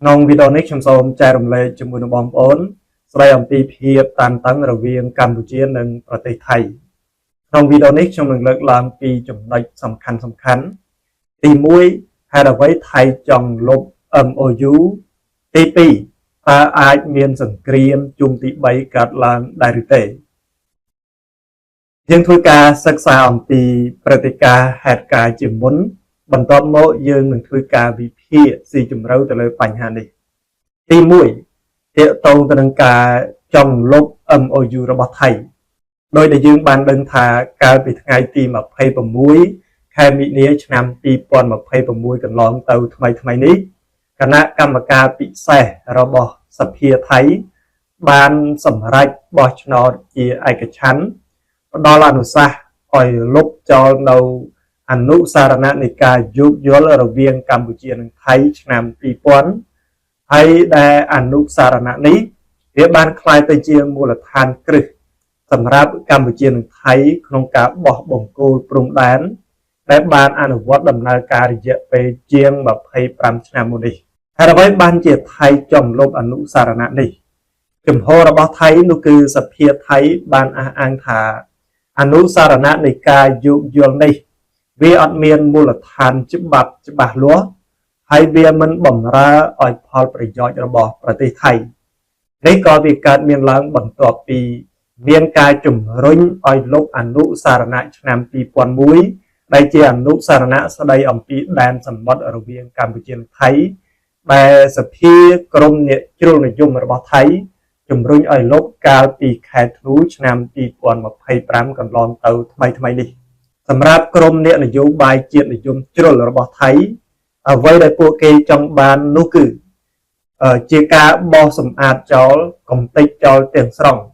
Nông video này chúng tôi chạy rộng lệ cho mùi bóng ổn, xoay ẩm tí phiếp tàn tấn ở viên Campuchia nâng ở Tây Thái. Nông video này chúng mình lực làm kỳ chủng đạch sầm khăn. Tí mũi hay là với Thái trong lục MOU TP ta ai miền sẵn kriêm chung tí bấy cát làm đại rư tệ. Dương thui ca sắc xa ẩm tí pratika hẹt ca chỉ muốn bằng tốt mô dương mình thui ca vì phía si chùm râu từ lời bánh hà này. Tí mũi tiệu tông từ nâng ca trong lúc MOU ra bó thầy. Đôi để dương ban đơn thà ca bị ngay tì mà phây bằng mũi khai mỹ nia năm tì bọn mà phây bằng mũi cần lòng tàu thmai ní. Cả nạ cam mà ca bị xe ra bó sập hìa thấy ban sầm rạch bó cho nó chia ai cái chắn. Đó là nụ xa hỏi lúc cho nâu anh nụ xa rana này ca giúp dối là viên Campuchia nâng thấy năm tì bọn hay đa anh nụ xa rana ní. Phía ban khai tây chia mua là than krư. Sầm rạp Campuchia nâng thấy không cả bỏ bổng cô prung đán. Để ban anh vót đầm nà ca dễ về chiêng mà phây pram năm mô đi. Hay là với ban chia thay trong lúc anh nụ xa rana ní. Kìm hô ra bó thấy nụ cư sập hìa thấy ban an thả anh nụ xa rana ní ca dụ dùl ní. Vì ọt miên mua là than chụp bạc lúa. Hay vì mình bổng ra ở Paul Prajoj ra bỏ ra tây thầy. Đấy có việc cát miên lãng bằng tọa bì miên ca chùm rinh ở lúc anh nụ xa rana năm bì bọn mũi. Đây chỉ anh nụ xa rana sau đây ông bì đàn sầm bọt ở viên Campuchia thấy. Bà sập hìa krom nệ chưu nè dùng ra bỏ thấy. Chùm rinh ở lúc cao bì khai thú năm bì bọn mà phây pram còn lon tàu thmai đi. Sầm rạp krom nệ nè dùng bài chiết nè dùng chưu ra bỏ thấy. Ở với đại bộ kê trong bàn nô cử chia ca bò sầm ạt cho công tích cho tiền sòng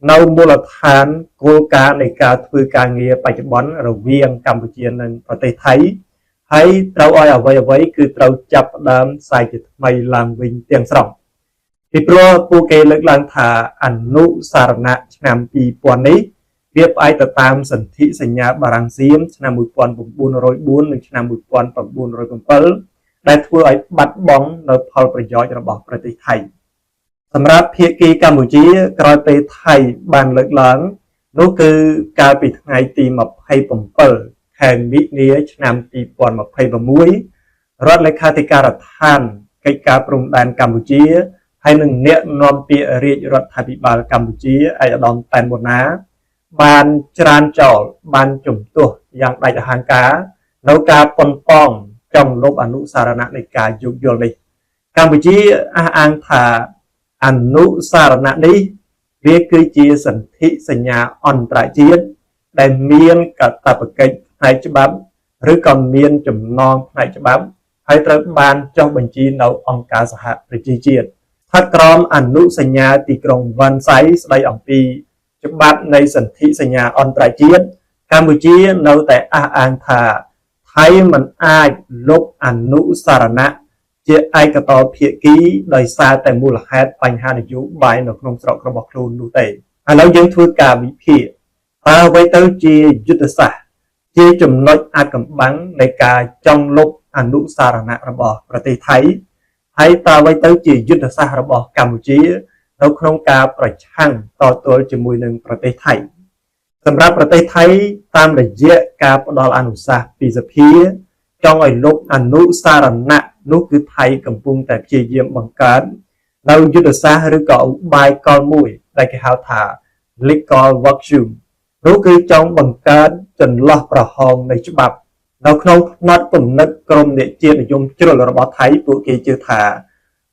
nâu mua là than cô ca này ca thuê ca nghe bài chụp bắn ở viên Campuchia nên có thể thấy hay trâu oi ở với cứ trâu chập đám sai chụp mày làm vinh tiền sòng thì pro bộ kê lực lang thả ảnh nụ sarana năm pi quan ấy việc ai tự tam sân thị sinh nhà barang xiêm năm 1404 năm 1407 ได้ធ្វើឲ្យបាត់បង់នៅផលប្រយោជន៍របស់ប្រទេសថៃសម្រាប់ភាគីកម្ពុជាក្រោយពេលថៃបានលើកឡើងនោះគឺកាលពីថ្ងៃទី27ខែមិនិនាឆ្នាំ2026រដ្ឋលេខាធិការដ្ឋានកិច្ចការព្រំដែនកម្ពុជាហើយនឹងអ្នកនាំពាក្យរាជរដ្ឋាភិបាលកម្ពុជាឯកឧត្តមប៉ែនបូណាបានច្រានចោលបានជំទាស់យ៉ាងដាច់អហង្ការនៅការប៉ុនប៉ងtrong lúc anh nụ sarana này cả dục dồn đi Campuchia an thả anh nụ sarana đi việc cư chia sân thị sân nhà on trại chiến đại miên cả tập kịch hai chữ bám rồi còn miên chùm non hai chữ bám hay tới ban trong bệnh chi nấu ông cá xã hạ để chi chiến phát crom anh nụ sân nhà thì còn văn sáy đây ông pi chữ bám này sân thị sân nhà on trại chiến Campuchia nấu tại an thả hay mình ai lúc anh nụ sarana chia ai cả to phía ký đời xa tại mùa là hết bánh hà dụ bài nó không sợ có bọc luôn đủ tệ anh nói dân thua cả bị phía ta với tới chia dứt xa chia chùm nói ai cầm bắnในcả trong lúc anh nụ sarana ra bỏ và tây thấy hay ta với tới chia dứt xa ra bỏ Campuchia nó không cả phải chăng to tuổi chỉ mùi nâng và tây thấyสำหรับประเทศไทยตามระยะการปลดอนุสาปีสพีจ้องไอ้ลูกอนุสารณะนุคือไทยกำปุงแต่เจียมบังการเรายุทธศาสตร์หรือก่อใบกอลมุยได้แก่หาถาลิกอลวัคชูมนุคือจ้องบังการจนล็อกประหองในฉบับเราขนมนัดปุ่มนัดกรมเดชเจียนยมจุลระบไทยปุกเกจือถา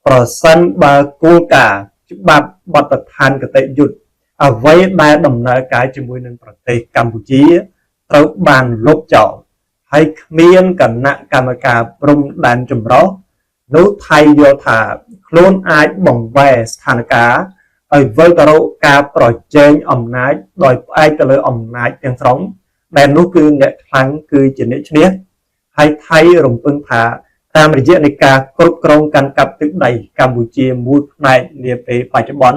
ประสันบากูกาฉบับบัตรทานกเตยุดเอาไว้ได้ดำเนินการจมูกหนึ่งประเทศกัมพูชีเราบานลบจ่อให้เมียนกันนักกรรมการปรุงดันจุ่มร้อนุไทยโยธาโคลนไอบ่งแวสถานการเอาไว้ตระการปล่อยเจนอมนายโดยไอตะเลยอมนายยังสองแต่นุคือเนี่ยครั้งคือจีนเนี้ยให้ไทยรวมพึ่งพาตามระยะในการกรุบกรองกันกับตึกใดกัมพูชีมูดในเนียเปปัจจุบัน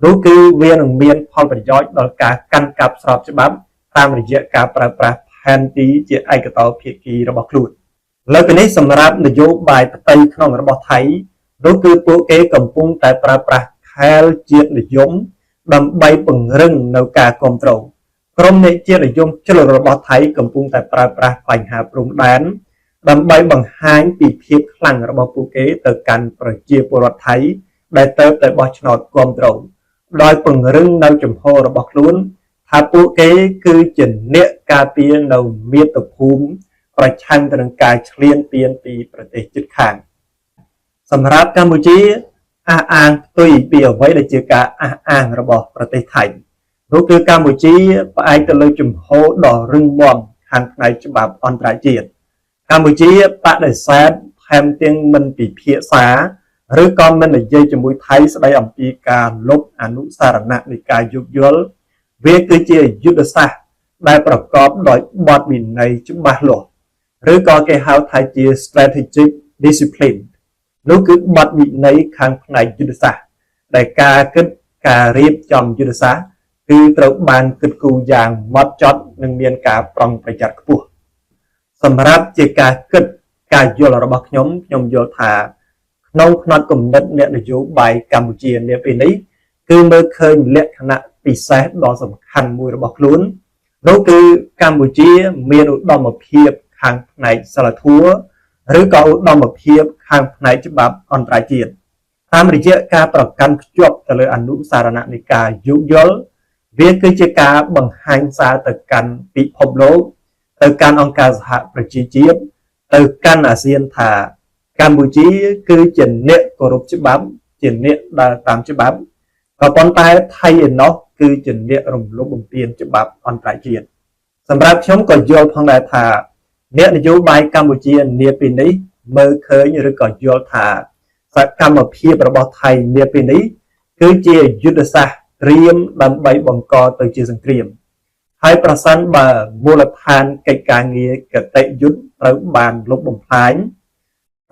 รู้คือเวียนเมียนพอประโยชน์โดยการกันกับสอบฉบับตามระยะการประปราแผนที่จะไอกระต่อเพียกีระบบครูดแล้วเป็นนี้สำหรับนโยบายไตขนมระบบไทย នោះគឺពួកគេកំពុងតែប្រើប្រាស់ខែលជាតិនិយមដើម្បីពង្រឹងនៅការគ្រប់គ្រងក្រុមអ្នកជាតិនិយមជ្រុលរបស់ថៃកំពុងតែប្រើប្រាស់បញ្ហាព្រំដែនដើម្បីបង្ហាញពីភាពខ្លាំងរបស់ពួកគេទៅកាន់ប្រជាពលរដ្ឋថៃដែលទៅតែបោះឆ្នោតគ្រប់គ្រងដោយពង្រឹងនៅចំហរបស់ខ្លួនថាពួកគេគឺជាអ្នកការពារនៅមាតុភូមិប្រឆាំងទៅនឹងការឈ្លានពានពីប្រទេសជិតខាងសម្រាប់កម្ពុជាអះអាងផ្ទុយពីអ្វីដែលជាការអះអាងរបស់ប្រទេសថៃនោះគឺកម្ពុជាផ្អែកទៅលើជំហរដ៏រឹងមាំខាងផ្នែកច្បាប់អន្តរជាតិកម្ពុជាបដិសេធថែមទាំងមិនពិភាក្សាឬក៏មិននិយាយជាមួយថៃស្ដីអំពីការលុបអនុសារណៈនៃការយោគយល់វាគឺជាយុទ្ធសាស្ត្រដែលប្រកបដោយបទវិន័យច្បាស់លាស់ឬក៏គេហៅថាជា strategic discipline នោះគឺបទវិន័យខាងផ្នែកយុទ្ធសាស្ត្រដែលការគិតការរៀបចំយុទ្ធសាស្ត្រគឺត្រូវបានគិតគូរយ៉ាងម៉ត់ចត់និងមានការប្រុងប្រយ័ត្នខ្ពស់សម្រាប់ជាការគិតការយល់របស់ខ្ញុំយល់ថាក្នុងផ្នត់គំនិតអ្នកនយោបាយកម្ពុជានាពេលនេះគឺមើលឃើញលក្ខណៈពិសេសដ៏សំខាន់មួយរបស់ខ្លួននោះគឺកម្ពុជាមានឧត្តមភាពខាងផ្នែកសិលធម៌ឬក៏ឧត្តមភាពខាងផ្នែកច្បាប់អន្តរជាតិតាមរយៈការប្រកាន់ខ្ជាប់ទៅលើអនុសារណៈនៃការយោគយល់វាគឺជាការបង្ហាញសារទៅកាន់ពិភពលោកទៅកាន់អង្គការសហប្រជាជាតិទៅកាន់អាស៊ានថាកម្ពុជាគឺជាអ្នកគោរពច្បាប់ជាអ្នកដើរតាមច្បាប់ក៏ប៉ុន្តែថៃឯណោះគឺជាអ្នករំលោភបំពានច្បាប់អន្តរជាតិសម្រាប់ខ្ញុំក៏យល់ផងដែរថាអ្នកនយោបាយកម្ពុជានាពេលនេះមើលឃើញឬក៏យល់ថាសកម្មភាពរបស់ថៃនាពេលនេះគឺជាយុទ្ធសាស្ត្រត្រៀមដើម្បីបង្កទៅជាសង្គ្រាមហើយប្រសិនបើមូលដ្ឋានកិច្ចការងារគតិយុត្តត្រូវបានលុបបំផ្លាញ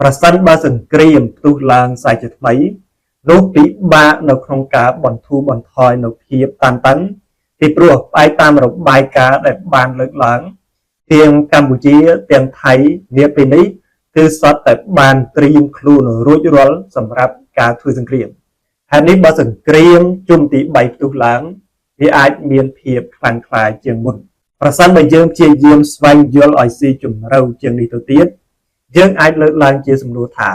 ប្រសិនបើសង្គ្រាមផ្ទុះឡើងសាជាថ្មីនោះពិបាកនៅក្នុងការបន្ធូរបន្ថយនៅភាពតានតឹងពីព្រោះផ្អែកតាមរបាយការណ៍ដែលបានលើកឡើងទាំងកម្ពុជាទាំងថៃនាពេលនេះគឺសុទ្ធតែបានត្រៀមខ្លួនរួចរាល់សម្រាប់ការធ្វើសង្គ្រាមហើយនេះបើសង្គ្រាមជុំទី3ផ្ទុះឡើងវាអាចមានភាពខ្លាំងក្លាជាងមុនប្រសិនបើយើងព្យាយាមស្វែងយល់ឲ្យស៊ីជម្រៅជាងនេះទៅទៀតយើងអាចលើកឡើងជាសំណួរថា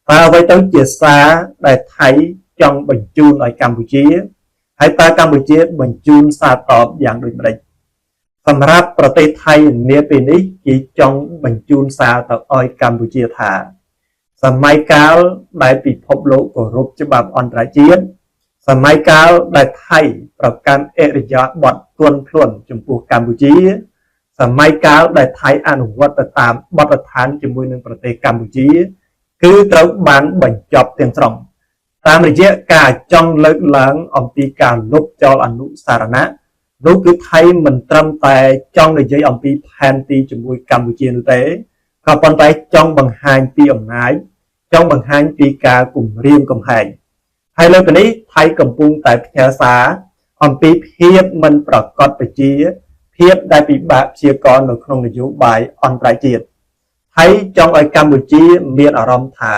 តើអ្វីទៅជាសារដែលថៃចង់បញ្ជូនឲ្យកម្ពុជាហើយតើកម្ពុជាបញ្ជូនសារតបយ៉ាងដូចម្តេចសម្រាប់ប្រទេសថៃនាពេលនេះគេចង់បញ្ជូនសារទៅឲ្យកម្ពុជាថាសម័យកាលដែលពិភពលោកគោរពច្បាប់អន្តរជាតិសម័យកាលដែលថៃប្រកាន់អរិយាប័ត្រទន់ភ្លន់ចំពោះកម្ពុជាសម័យកាលដែលថៃអនុវត្តទៅតាមបទដ្ឋានជាមួយនឹងប្រទេសកម្ពុជាគឺត្រូវបានបញ្ចប់ទាំងស្រុងតាមរយៈការចង់លើកឡើងអំពីការលុបចោលអនុសារណៈនោះគឺថៃមិនត្រឹមតែចង់និយាយអំពីផែនទីជាមួយកម្ពុជានោះទេក៏ប៉ុន្តែចង់បង្ហាញពីអំណាចចង់បង្ហាញពីការគំរាមកំហែងហើយលើពីនេះថៃកំពុងតែផ្ញើសារអំពីភាពមិនប្រកបប្រជាភាពដែលពិបាកព្យាករណ៍នៅក្នុងនយោបាយអន្តរជាតិថៃចង់ឲ្យកម្ពុជាមានអារម្មណ៍ថា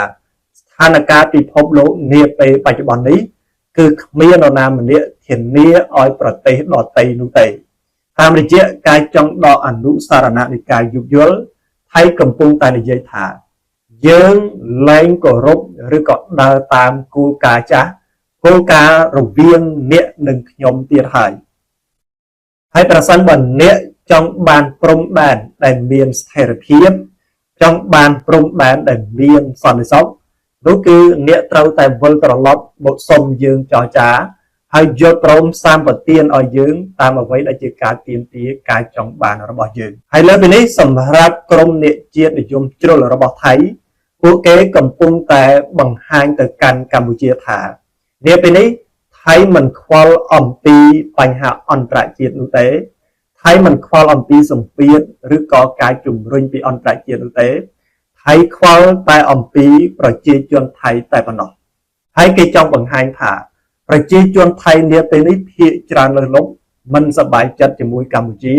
ស្ថានភាពពិភពលោកនាពេលបច្ចុប្បន្ននេះគឺគ្មាននរណាម្នាក់ធានាឲ្យប្រទេសដទៃនោះទេតាមរយៈការចង់ដកអនុសារណៈនៃការយោគយល់ថៃកំពុងតែនិយាយថាយើងលែងគោរពឬក៏ដើរតាមគោលការណ៍ចាស់គោលការណ៍រវាងអ្នកនិងខ្ញុំទៀតហើយប្រសិនបើអ្នកចង់បានព្រំដែនដែលមានស្ថិរភាពចង់បានព្រំដែនដែលមានសន្តិសុខនោះគឺអ្នកត្រូវតែវិលត្រឡប់មកសុំយើងចរចាហើយយកព្រមសម្បទានឲ្យយើងតាមអ្វីដែលជាការទាមទារការចង់បានរបស់យើងហើយលើពីនេះសម្រាប់ក្រុមអ្នកជាតិនិយមជ្រុលរបស់ថៃពួកគេកំពុងតែបង្ហាញទៅកាន់កម្ពុជាថានាពេលនេះថៃមិនខ្វល់អំពីបញ្ហាអន្តរជាតិនោះទេថៃមិនខ្វល់អំពីសម្ពាធឬក៏ការជំរុញពីអន្តរជាតិនោះទេថៃខ្វល់តែអំពីប្រជាជនថៃតែប៉ុណ្ណោះហើយគេចង់បង្ហាញថាប្រជាជនថៃនាពេលនេះភាគច្រើនលើសលប់មិនសប្បាយចិត្តជាមួយកម្ពុជា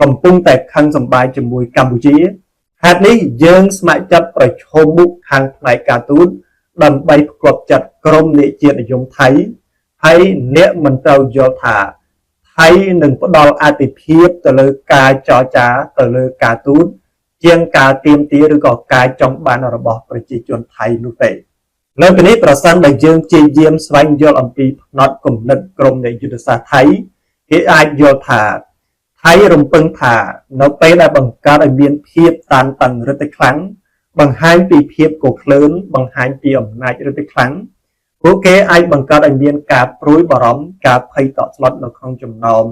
កំពុងតែខឹងសម្បាយជាមួយកម្ពុជាហេតុនេះយើងស្ម័គ្រចិត្តប្រឈមមុខខាងផ្នែកការទូត ដើម្បីផ្គប់ចាត់ក្រុមនិជាតិនិយមថៃហើយអ្នកមិនត្រូវយល់ថាថៃនឹងផ្ដល់អាទិភាពទៅលើការចរចាទៅលើការទូតជាងការទាមទារឬក៏ការចង់បានរបស់ប្រជាជនថៃនោះទេលើពីនេះប្រសិនបើយើងព្យាយាមស្វែងយល់អំពីផ្នត់គំនិតក្រុមនៃយុទ្ធសាស្ត្រថៃគេអាចយល់ថាថៃរំពឹងថានៅពេលដែលបង្កើតឲ្យមានភាពតានតឹងរឹតតែខ្លាំងបង្ហាញពីភាពកក្លឿនបង្ហាញពីអំណាចរឹតតែខ្លាំងពួកគេអាចបង្កើតឲ្យមានការព្រួយបារម្ភការភ័យតក់ស្លុតនៅក្នុងចំណោម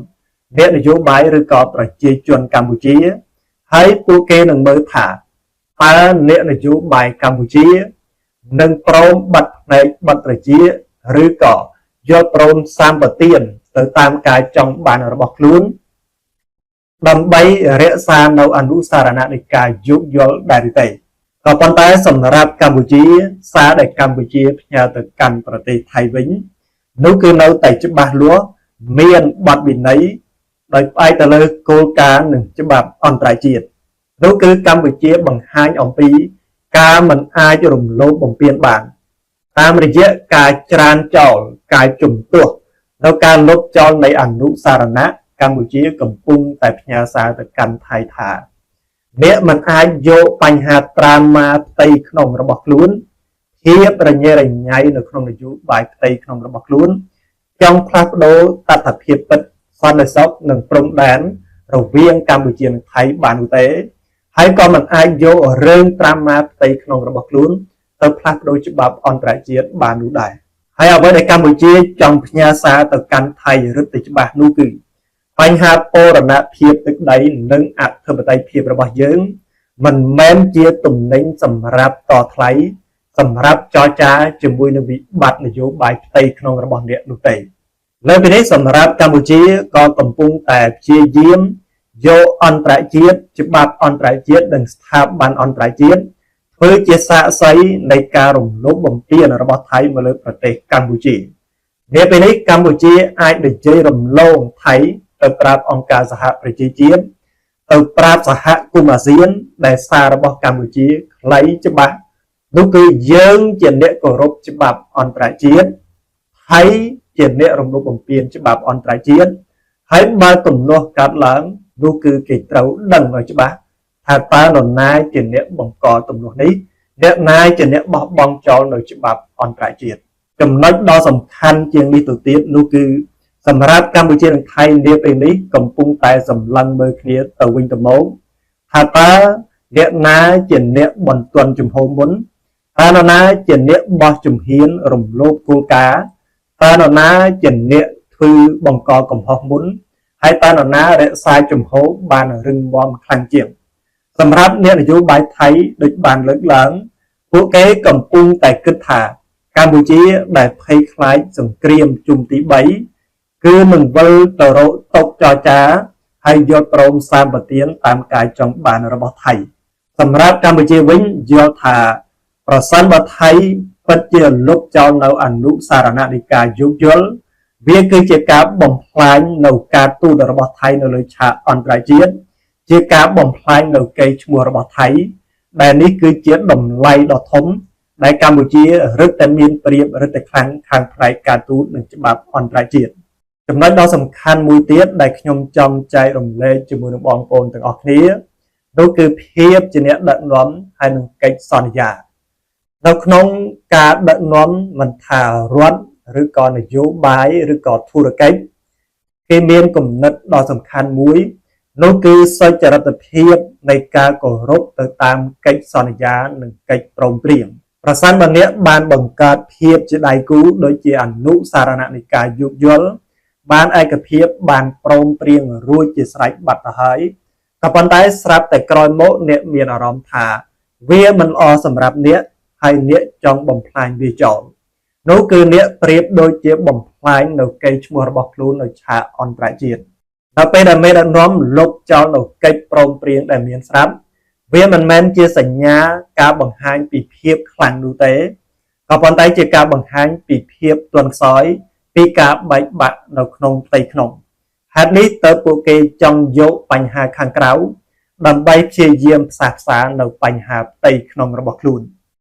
អ្នកនយោបាយឬក៏ប្រជាជនកម្ពុជាហើយពួកគេនឹងមើលថាតើអ្នកនយោបាយកម្ពុជានឹងព្រមបិទផ្នែកបិទប្រជាឬក៏យកព្រមសម្បទានទៅតាមការចង់បានរបស់ខ្លួនដើម្បីរក្សានៅអនុសារណៈនៃការយោគយល់ដែរទេក៏ប៉ុន្តែសម្រាប់កម្ពុជាសារដែលកម្ពុជាផ្ញើទៅកាន់ប្រទេសថៃវិញនោះគឺនៅតែច្បាស់លាស់មានបទវិន័យដោយផ្អែកទៅលើគោលការណ៍និងច្បាប់អន្តរជាតិនោះគឺកម្ពុជាបង្ហាញអំពីការមិនអាចរំលោភបំពានបានតាមរយៈការច្រានចោលការជំទាស់នៅការលុបចោលនៃអនុសារណៈកម្ពុជាកំពុងតែផ្ញើសារទៅកាន់ថៃថាអ្នកមិនអាចយកបញ្ហាត្រាមាផ្ទៃក្នុងរបស់ខ្លួនភាពរញ៉េរញ៉ៃនៅក្នុងនយោបាយផ្ទៃក្នុងរបស់ខ្លួនចង់ផ្លាស់ប្ដូរតថភាពពិតសន្តិសុខនិងព្រំដែនរវាងកម្ពុជានិងថៃបាននោះទេហើយក៏មិនអាចយករឿងត្រាមាផ្ទៃក្នុងរបស់ខ្លួនទៅផ្លាស់ប្ដូរច្បាប់អន្តរជាតិបាននោះដែរហើយអ្វីដែលកម្ពុជាចង់ផ្ញើសារទៅកាន់ថៃរឹតតែច្បាស់នោះគឺបញ្ហាបូរណភាពទឹកដីនិងអធិបតេយ្យភាពរបស់យើងមិនមែនជាទំនិញសម្រាប់តថ្លៃសម្រាប់ចរចាជាមួយនឹងវិបត្តិនយោបាយផ្ទៃក្នុងរបស់អ្នកនោះទេលើពីនេះសម្រាប់កម្ពុជាក៏កំពុងតែព្យាយាមយកអន្តរជាតិច្បាប់អន្តរជាតិនិងស្ថាប័នអន្តរជាតិធ្វើជាសាក្សីនៃការរំលោភបំពានរបស់ថៃមកលើប្រទេសកម្ពុជានាពេលនេះកម្ពុជាអាចនិយាយរំលងថៃទៅប្រាប់អង្គការសហប្រជាជាតិទៅប្រាប់សហគមន៍អាស៊ានដែលសាររបស់កម្ពុជាខ្លីច្បាស់នោះគឺយើងជាអ្នកគោរពច្បាប់អន្តរជាតិហើយជាអ្នករំលោភបំពានច្បាប់អន្តរជាតិហើយបើទំនាស់កើតឡើងនោះគឺគេត្រូវដឹងឲ្យច្បាស់ថាតើនរណាជាអ្នកបង្កទំនាស់នេះអ្នកណាជាអ្នកបោះបង់ចោលនៅច្បាប់អន្តរជាតិចំណុចដ៏សំខាន់ជាងនេះទៅទៀតនោះគឺសម្រាប់កម្ពុជានិងថៃនាពេលនេះកំពុងតែសម្លឹងមើលគ្នាទៅវិញទៅមកថាតើអ្នកណាជាអ្នកបន្ទាន់ជំហរមុនតើនរណាជាអ្នកបោះជំហានរំលោភគោលការណ៍តើនរណាជាអ្នកធ្វើបង្កកំហុសមុនហើយតើនរណារក្សាជំហរបានរឹងមាំខ្លាំងជាងសម្រាប់អ្នកនយោបាយថៃដូចបានលើកឡើងពួកគេកំពុងតែគិតថាកម្ពុជាដែលភ័យខ្លាចសង្គ្រាមជុំទី3គឺនឹងវិលទៅរកតុចរចាហើយយកព្រមសម្បទានតាមការចង់បានរបស់ថៃសម្រាប់កម្ពុជាវិញយល់ថាប្រសិនបើថៃពិតជាលុបចោលនៅអនុសារណៈនៃការយោគយល់វាគឺជាការបំផ្លាញនៅការទូតរបស់ថៃនៅលើឆាកអន្តរជាតិជាការបំផ្លាញនៅកេរ្តិ៍ឈ្មោះរបស់ថៃដែលនេះគឺជាតម្លៃដ៏ធំដែលកម្ពុជារឹតតែមានប្រៀបរឹតតែខ្លាំងខាងផ្នែកការទូតនិងច្បាប់អន្តរជាតិចំណុចដ៏សំខាន់មួយទៀតដែលខ្ញុំចង់ចែករំលែកជាមួយនឹងបងប្អូនទាំងអស់គ្នានោះគឺភាពជាអ្នកដឹកនាំហើយនឹងកិច្ចសន្យានៅក្នុងការដឹកនាំមិនថារដ្ឋឬក៏នយោបាយឬក៏ធុរកិច្ចគេមានគំនិតដ៏សំខាន់មួយនោះគឺសុចរិតភាពនៃការគោរពទៅតាមកិច្ចសន្យានិងកិច្ចព្រមព្រៀងប្រសិនបើអ្នកបានបង្កើតភាពជាដៃគូដូចជាអនុសារណៈនៃការយោគយល់បានឯកភាពបានព្រមព្រៀងរួចជាស្រេចបាត់ទៅហើយក៏ប៉ុន្តែស្រាប់តែក្រោយមកអ្នកមានអារម្មណ៍ថាវាមិនល្អសម្រាប់អ្នកហើយអ្នកចង់បំផ្លាញវាចោលនោះគឺអ្នកប្រៀបដូចជាបំផ្លាញនៅកេរ្តិ៍ឈ្មោះរបស់ខ្លួននៅឆាកអន្តរជាតិដល់ពេលដែលមេដឹកនាំលុបចោលនៅកិច្ចព្រមព្រៀងដែលមានស្រាប់វាមិនមែនជាសញ្ញាការបង្ហាញពីភាពខ្លាំងនោះទេក៏ប៉ុន្តែជាការបង្ហាញពីភាពទន់ខ្សោយពីការបែកបាក់នៅក្នុងផ្ទៃក្នុងហេតុនេះតើពួកគេចង់យកបញ្ហាខាងក្រៅដើម្បីព្យាយាមផ្សះផ្សានៅបញ្ហាផ្ទៃក្នុងរបស់ខ្លួន